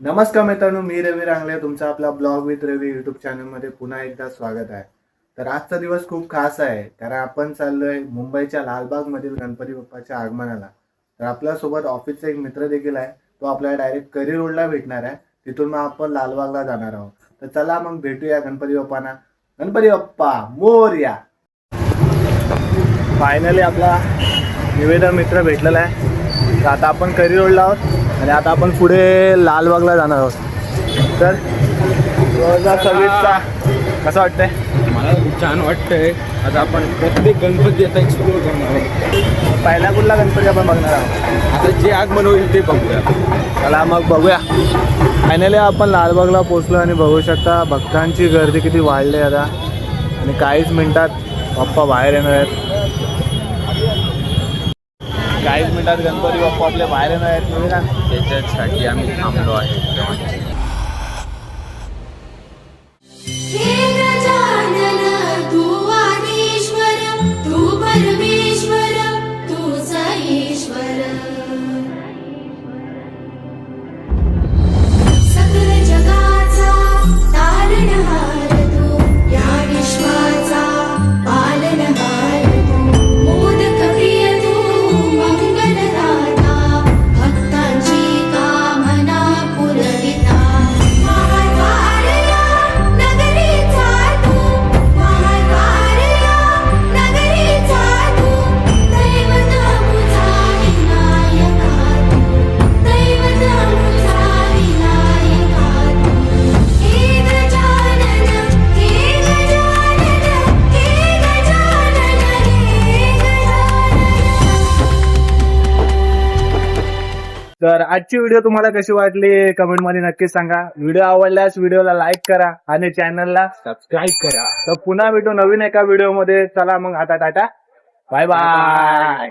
नमस्कार मित्रांनो, मी रवी रांगले. तुमचं आपला ब्लॉग विथ रवी यूट्यूब चॅनलमध्ये पुन्हा एकदा स्वागत आहे. तर आजचा दिवस खूप खास आहे, कारण आपण चाललोय मुंबईच्या लालबागमधील गणपती बाप्पाच्या आगमनाला. तर आपल्यासोबत ऑफिसचा एक मित्र देखील आहे. तो आपल्याला डायरेक्ट करी रोडला भेटणार आहे. तिथून मग आपण लालबागला जाणार आहोत. तर चला मग भेटूया गणपती बाप्पांना. गणपती बाप्पा मोरया. फायनली आपला निवेदन मित्र भेटलेला आहे. तर आता आपण करी रोडला आहोत आणि आता आपण पुढे लालबागला जाणार आहोत. तर 2026चा कसं वाटतंय? मला खूप छान वाटतंय. आता आपण प्रत्येक गणपती आता एक्सप्लोर करणार आहोत. पहिला कुठला गणपती आपण बघणार आहोत? आता जे आगमन होईल ते बघूया. चला मग बघूया. फायनली आपण लालबागला पोहोचलो आणि बघू शकता भक्तांची गर्दी किती वाढली आता. आणि काहीच मिनिटात बाप्पा बाहेर येणार आहेत. काहीच मिनिटात गणपती बाप्पा आपले बाहेर येणार आहेत. त्याच्यासाठी आम्ही थांबलो आहे. तर आजची व्हिडिओ तुम्हाला कशी वाटली कमेंटमध्ये नक्की सांगा. व्हिडिओ आवडल्यास व्हिडिओला लाईक करा आणि चॅनलला सबस्क्राईब करा. तर पुन्हा भेटू नवीन एका व्हिडिओमध्ये. चला मग आता टाटा, बाय बाय.